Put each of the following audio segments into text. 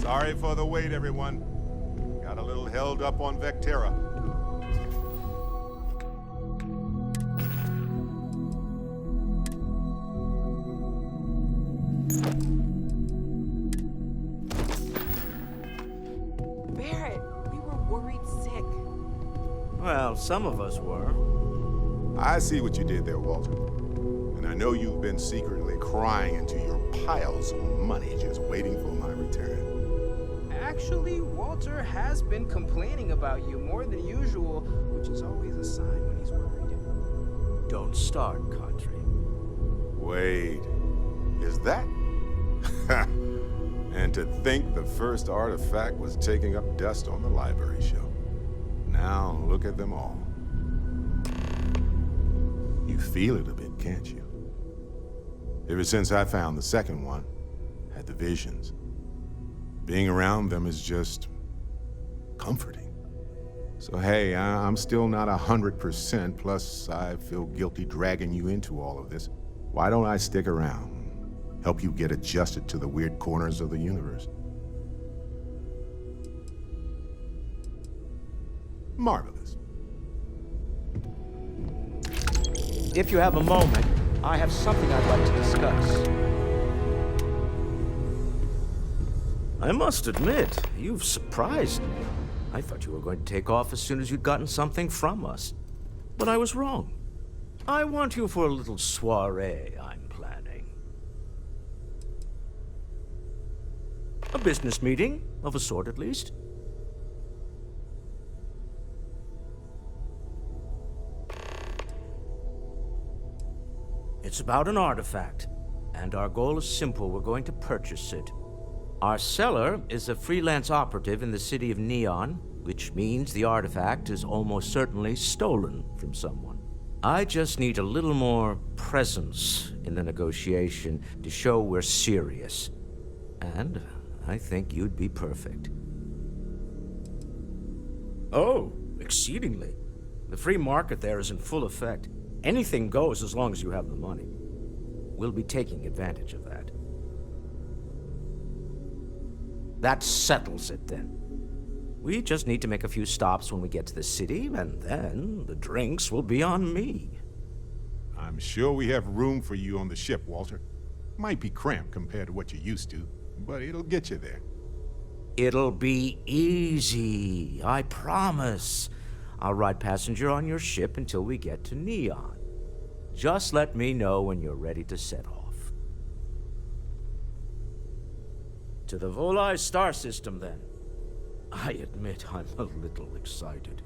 Sorry for the wait, everyone. Got a little held up on Vectera. Barrett, we were worried sick. Well, some of us were. I see what you did there, Walter. And I know you've been secretly crying into your piles of money just waiting for my return. Actually, Walter has been complaining about you more than usual, which is always a sign when he's worried. Don't start, Country. Wait, is that? And to think the first artifact was taking up dust on the library shelf. Now look at them all. You feel it a bit, can't you? Ever since I found the second one, had the visions. Being around them is just comforting. So hey, I'm still not 100%, plus I feel guilty dragging you into all of this. Why don't I stick around? Help you get adjusted to the weird corners of the universe. Marvelous. If you have a moment, I have something I'd like to discuss. I must admit, you've surprised me. I thought you were going to take off as soon as you'd gotten something from us. But I was wrong. I want you for a little soiree I'm planning. A business meeting, of a sort at least. It's about an artifact, and our goal is simple. We're going to purchase it. Our seller is a freelance operative in the city of Neon, which means the artifact is almost certainly stolen from someone. I just need a little more presence in the negotiation to show we're serious. And I think you'd be perfect. Oh, exceedingly. The free market there is in full effect. Anything goes as long as you have the money. We'll be taking advantage of that. That settles it, then. We just need to make a few stops when we get to the city, and then the drinks will be on me. I'm sure we have room for you on the ship, Walter. Might be cramped compared to what you're used to, but it'll get you there. It'll be easy, I promise. I'll ride passenger on your ship until we get to Neon. Just let me know when you're ready to set off. To the Volai star system, then. I admit I'm a little excited.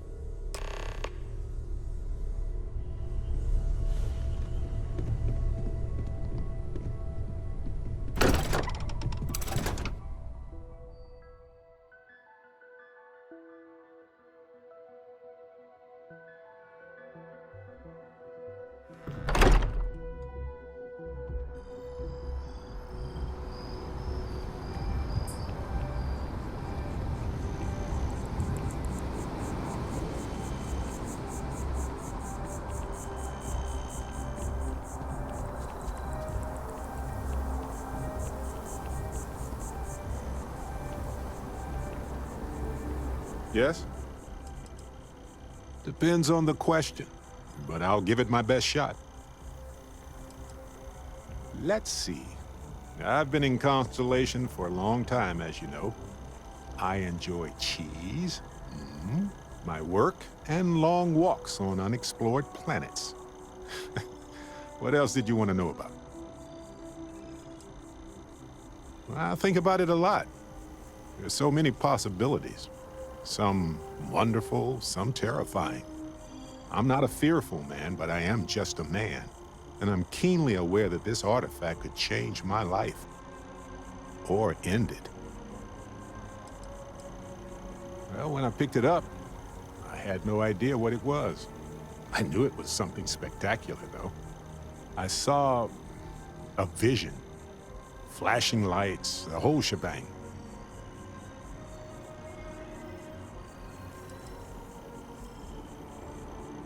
Yes? Depends on the question, but I'll give it my best shot. Let's see. I've been in Constellation for a long time, as you know. I enjoy cheese, my work, and long walks on unexplored planets. What else did you want to know about? Well, I think about it a lot. There's so many possibilities. Some wonderful, some terrifying. I'm not a fearful man, but I am just a man. And I'm keenly aware that this artifact could change my life. Or end it. Well, when I picked it up, I had no idea what it was. I knew it was something spectacular, though. I saw a vision. Flashing lights, the whole shebang.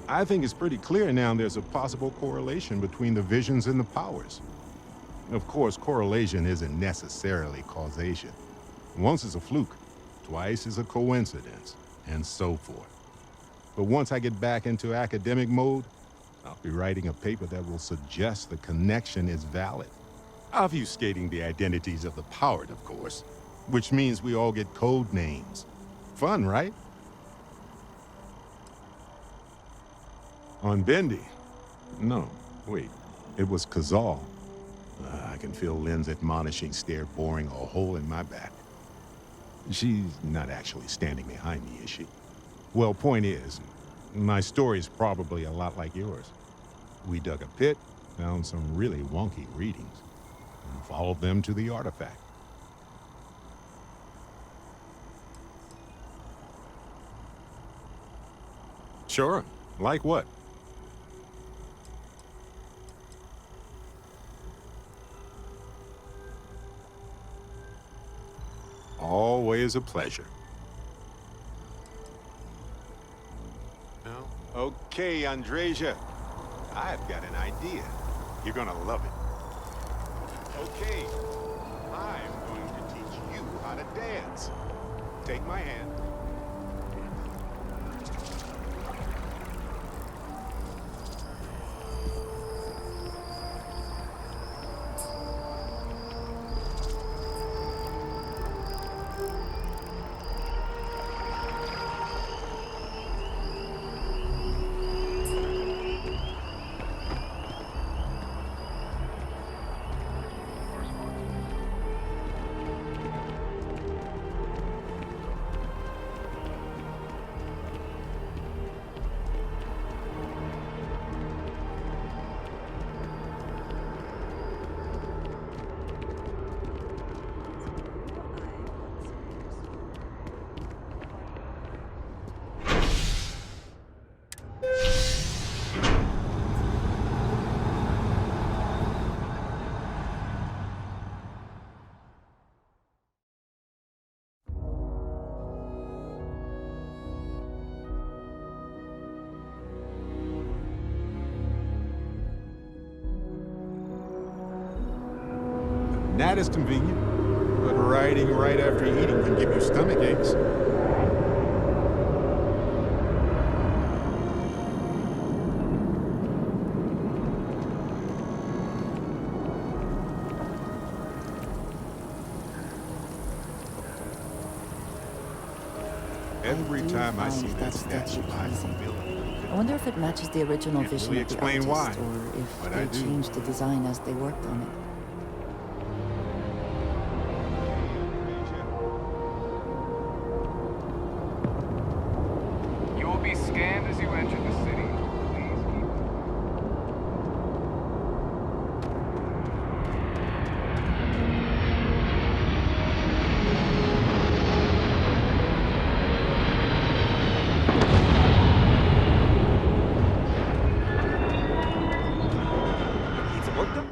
I think it's pretty clear now there's a possible correlation between the visions and the powers. Of course, correlation isn't necessarily causation. Once is a fluke, twice is a coincidence, and so forth. But once I get back into academic mode, I'll be writing a paper that will suggest the connection is valid. Obfuscating the identities of the powered, of course, which means we all get code names. Fun, right? On Bendy? No, wait. It was Kazal. I can feel Lynn's admonishing stare boring a hole in my back. She's not actually standing behind me, is she? Well, point is, my story's probably a lot like yours. We dug a pit, found some really wonky readings, and followed them to the artifact. Sure. Like what? Always a pleasure. Okay, Andreja. I've got an idea. You're gonna love it. Okay, I'm going to teach you how to dance. Take my hand. That is convenient, but riding right after eating can give you stomach aches. Every time I see that statue, I feel it. I wonder if it matches the original Can't vision really of the explain artist, why, or if but they I do. changed the design as they worked on it. You will be scanned as you enter the city. Please keep Need some work done?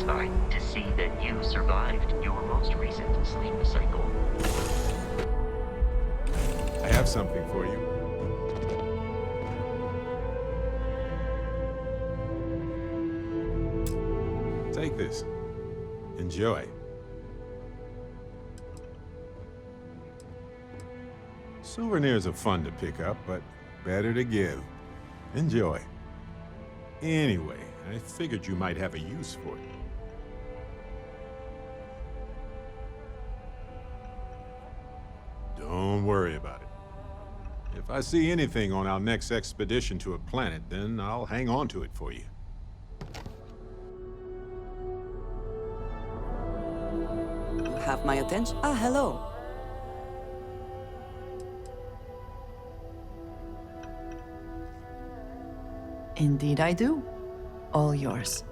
satisfied to see that you survived your most recent sleep cycle. I have something for you. Take this. Enjoy. Souvenirs are fun to pick up, but better to give. Enjoy. Anyway, I figured you might have a use for it. Don't worry about it. If I see anything on our next expedition to a planet, then I'll hang on to it for you. You have my attention? Ah, hello. Indeed I do. All yours.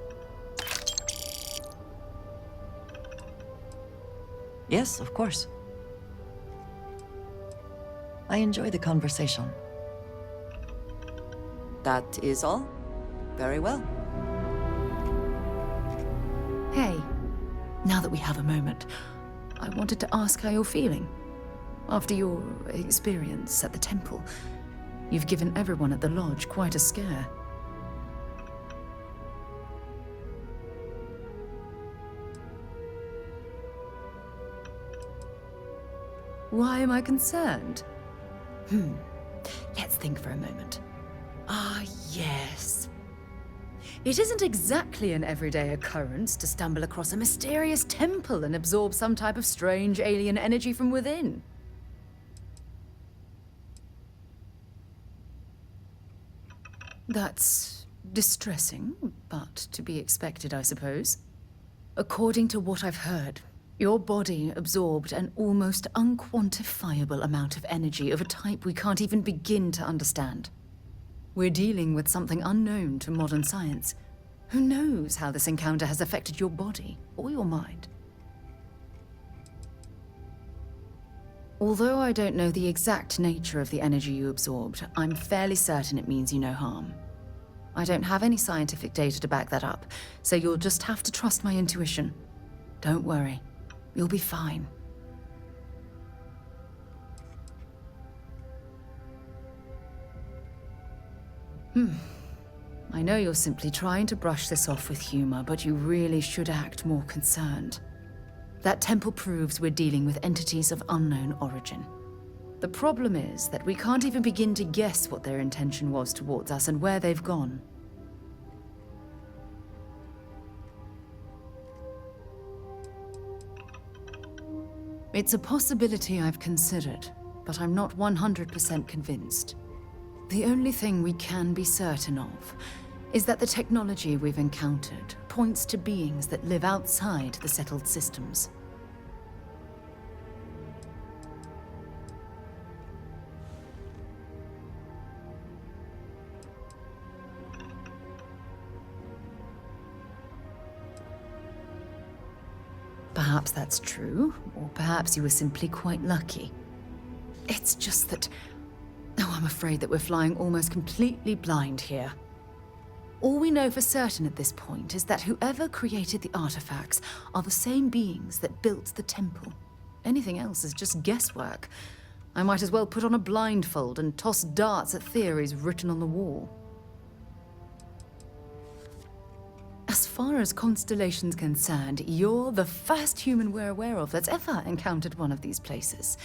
Yes, of course. I enjoy the conversation. That is all? Very well. Hey, now that we have a moment, I wanted to ask how you're feeling. After your experience at the temple, you've given everyone at the lodge quite a scare. Why am I concerned? Let's think for a moment. Ah, yes. It isn't exactly an everyday occurrence to stumble across a mysterious temple and absorb some type of strange alien energy from within. That's distressing, but to be expected, I suppose. According to what I've heard, your body absorbed an almost unquantifiable amount of energy of a type we can't even begin to understand. We're dealing with something unknown to modern science. Who knows how this encounter has affected your body or your mind? Although I don't know the exact nature of the energy you absorbed, I'm fairly certain it means you no harm. I don't have any scientific data to back that up, so you'll just have to trust my intuition. Don't worry. You'll be fine. I know you're simply trying to brush this off with humor, but you really should act more concerned. That temple proves we're dealing with entities of unknown origin. The problem is that we can't even begin to guess what their intention was towards us and where they've gone. It's a possibility I've considered, but I'm not 100% convinced. The only thing we can be certain of is that the technology we've encountered points to beings that live outside the settled systems. Perhaps that's true, or perhaps you were simply quite lucky. It's just that... Oh, I'm afraid that we're flying almost completely blind here. All we know for certain at this point is that whoever created the artifacts are the same beings that built the temple. Anything else is just guesswork. I might as well put on a blindfold and toss darts at theories written on the wall. As far as Constellation's concerned, you're the first human we're aware of that's ever encountered one of these places.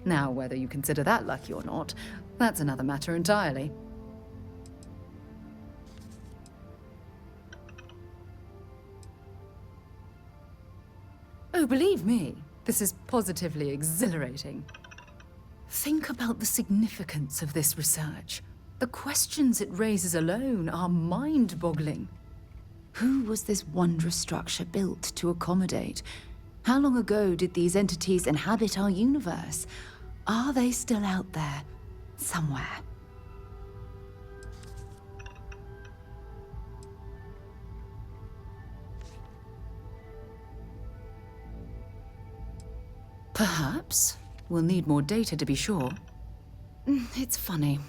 Now, whether you consider that lucky or not, that's another matter entirely. Oh, believe me, this is positively exhilarating. Think about the significance of this research. The questions it raises alone are mind-boggling. Who was this wondrous structure built to accommodate? How long ago did these entities inhabit our universe? Are they still out there, somewhere? Perhaps. We'll need more data to be sure. It's funny.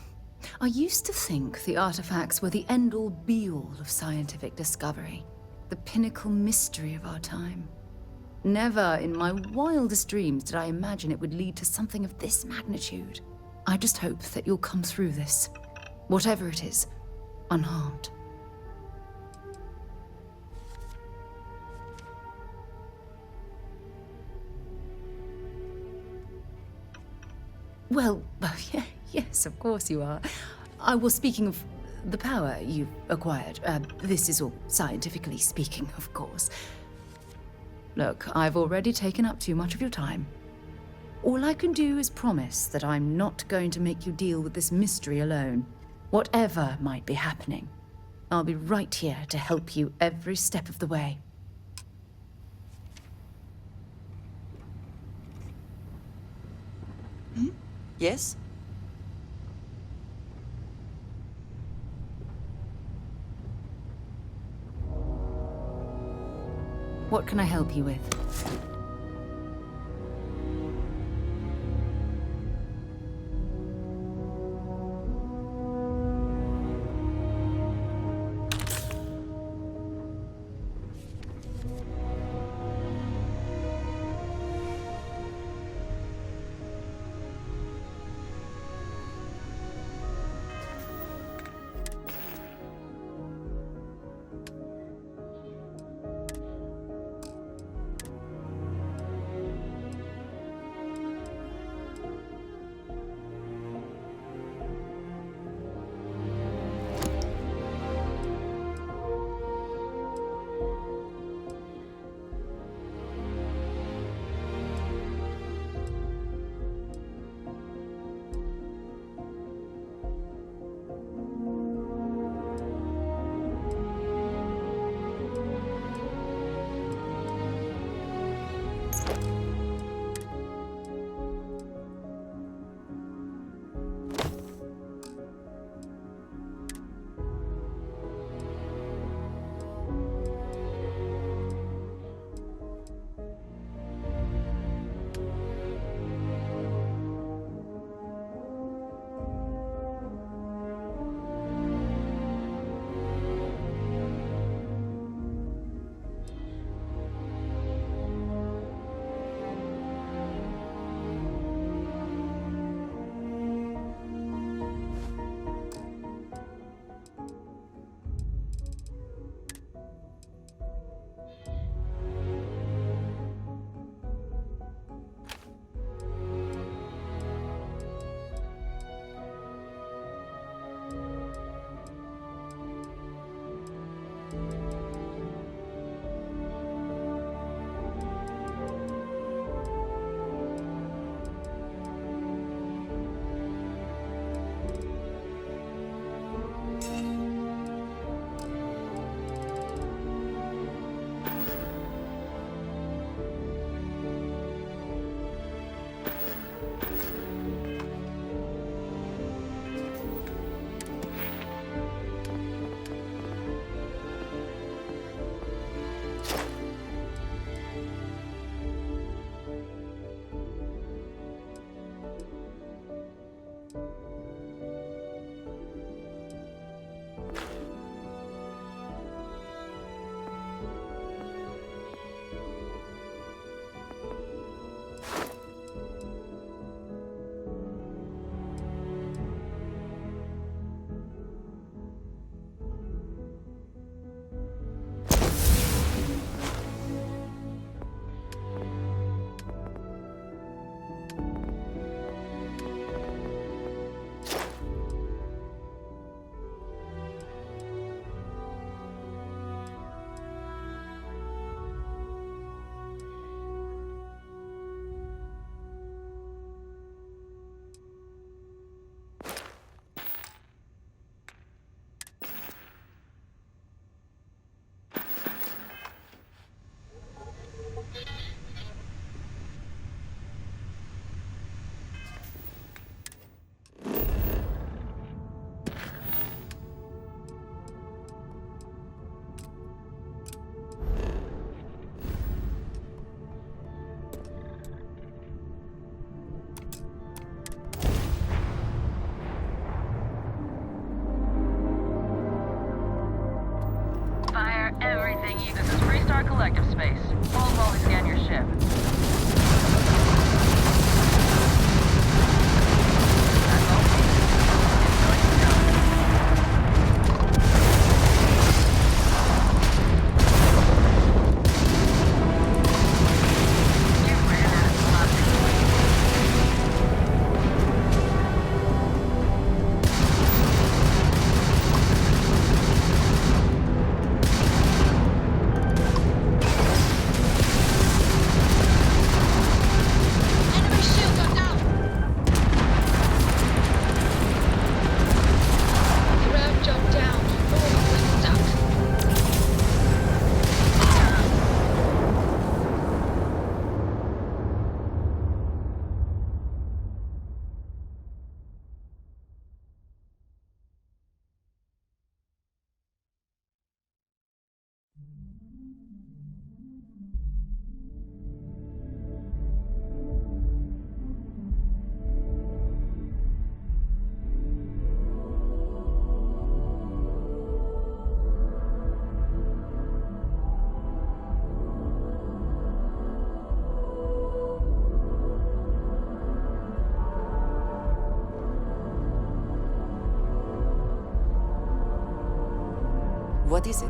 I used to think the artifacts were the end-all be-all of scientific discovery. the pinnacle mystery of our time. Never in my wildest dreams did I imagine it would lead to something of this magnitude. I just hope that you'll come through this, whatever it is, unharmed. Well, yes, of course you are. I was speaking of the power you've acquired. This is all scientifically speaking, of course. Look, I've already taken up too much of your time. All I can do is promise that I'm not going to make you deal with this mystery alone. Whatever might be happening, I'll be right here to help you every step of the way. Yes? What can I help you with? our collective space. Hold while we scan your ship. That's all. Enjoy yourself. You ran out of nothing. Enemy shields are down. The rev jumped down. Oh, we're stuck. What is it?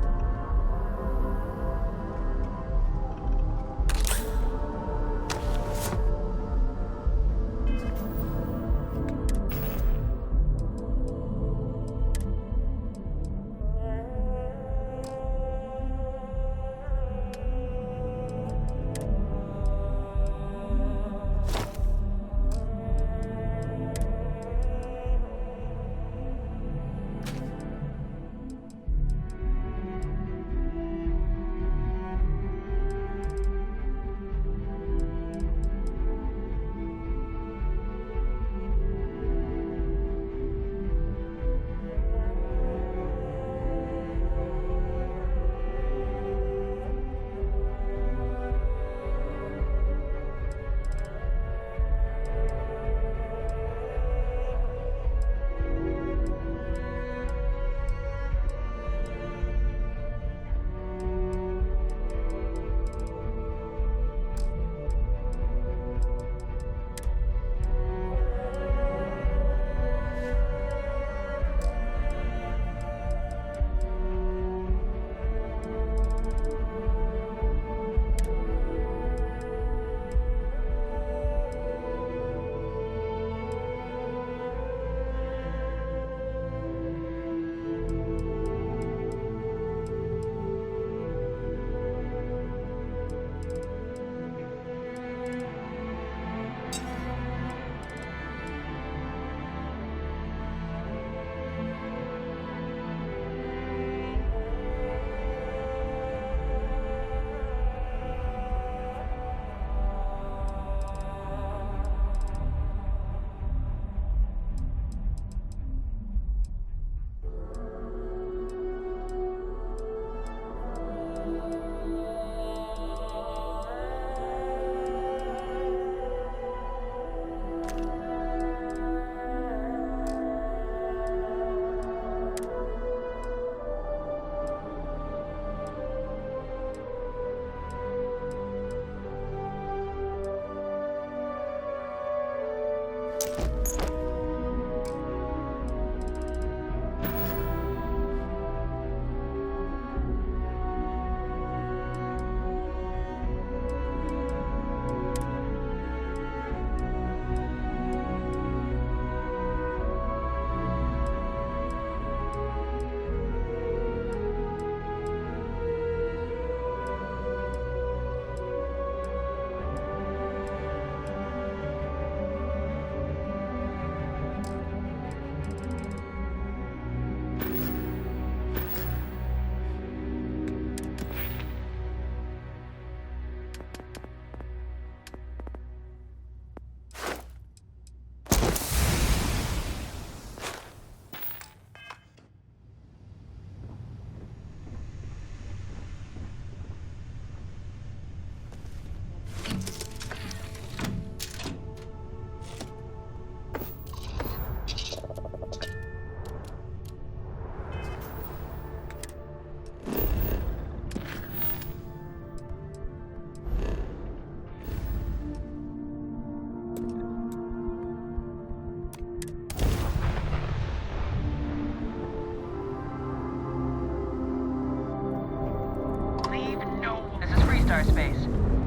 airspace.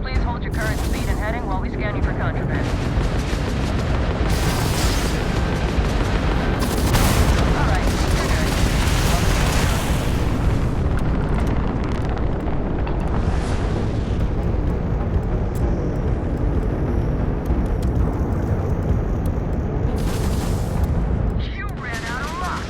Please hold your current speed and heading while we scan you for contraband. All right, you're good. You ran out of luck.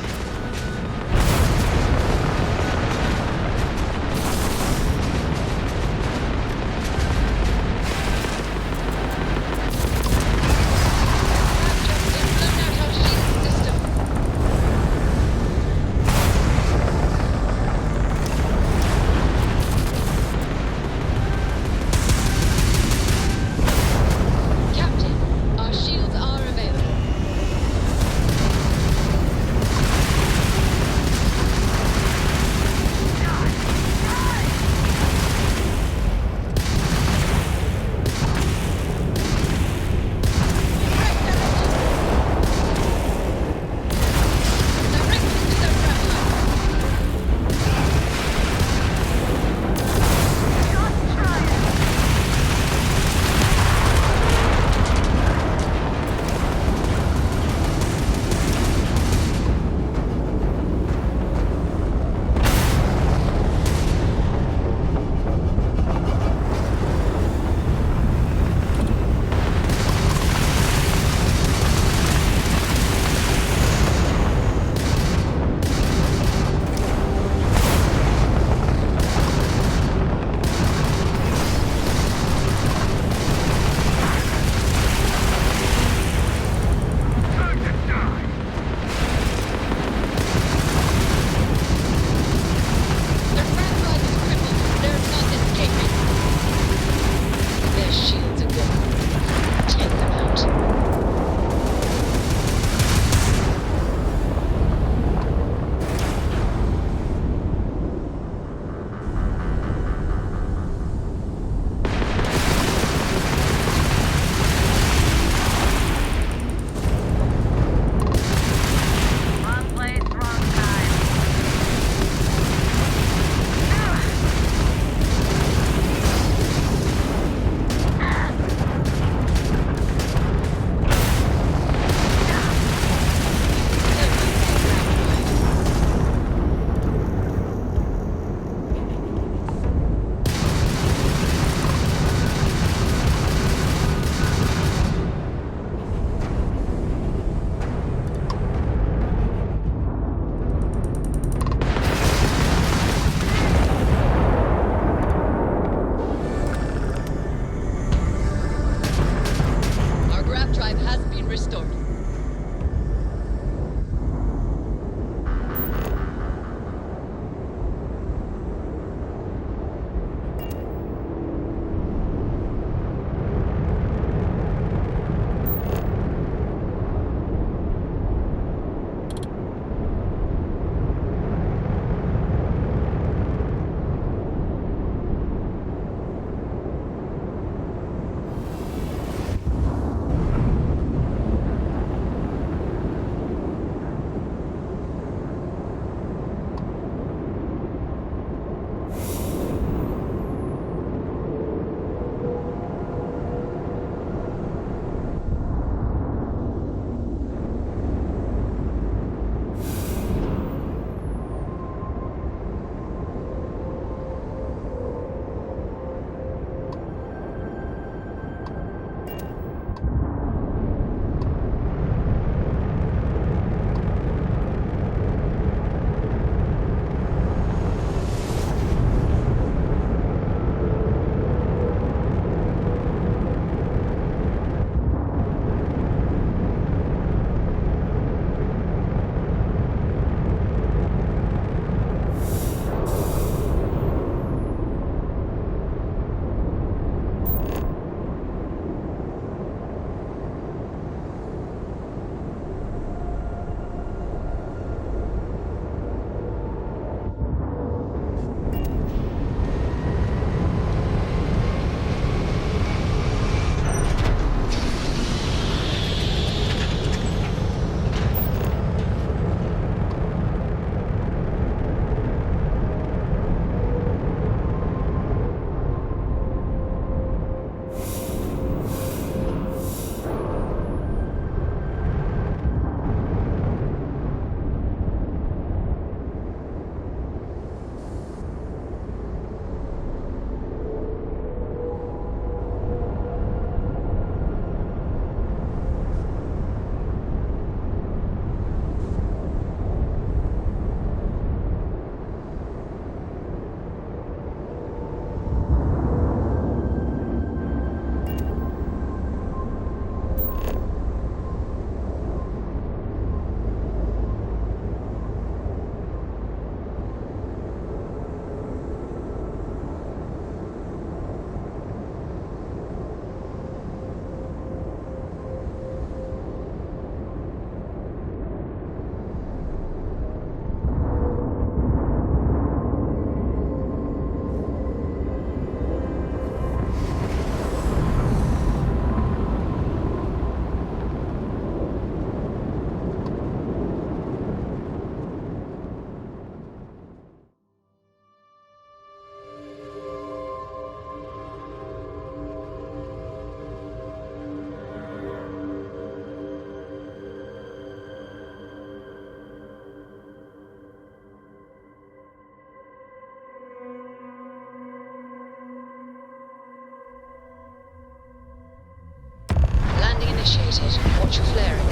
potential flaring.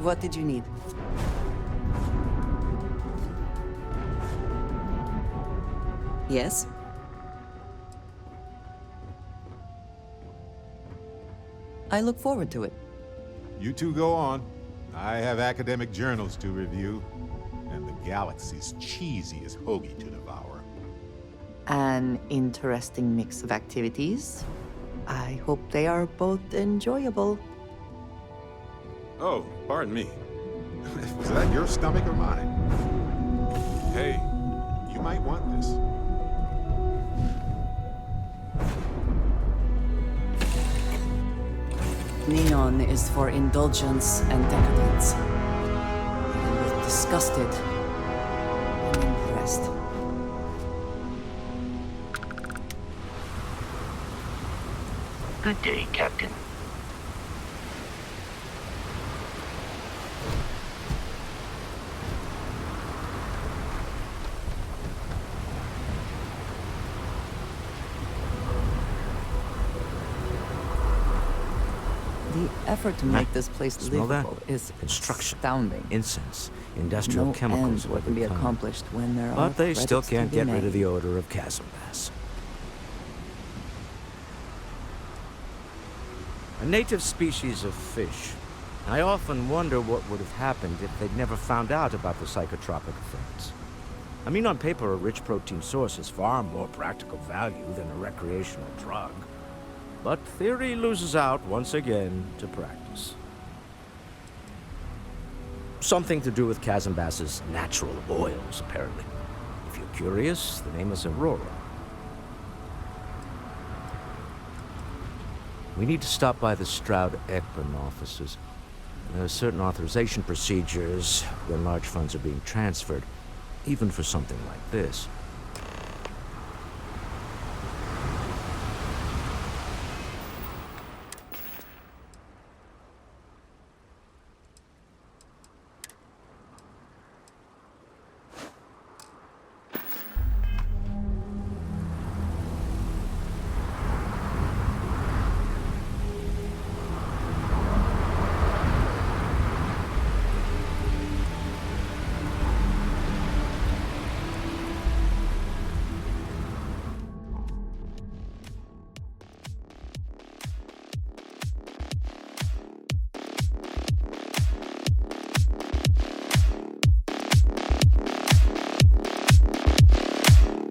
What did you need? Yes? I look forward to it. You two go on. I have academic journals to review, and the galaxy's cheesiest hoagie to devour. An interesting mix of activities. I hope they are both enjoyable. Oh, pardon me. Was that your stomach or mine? Hey, you might want this. Neon is for indulgence and decadence. I'm both disgusted and impressed. Good day, Captain. The effort to make this place Smell that? livable is Construction, astounding. incense, industrial No chemicals ends of what can every be kind. accomplished when there are But they still credits to can't be get rid of made. the odor of chasm bass. A native species of fish. I often wonder what would have happened if they'd never found out about the psychotropic effects. I mean, on paper, a rich protein source has far more practical value than a recreational drug. But theory loses out once again to practice. Something to do with chasm bass's natural oils, apparently. If you're curious, the name is Aurora. We need to stop by the Stroud-Ekman offices. There are certain authorization procedures when large funds are being transferred, even for something like this.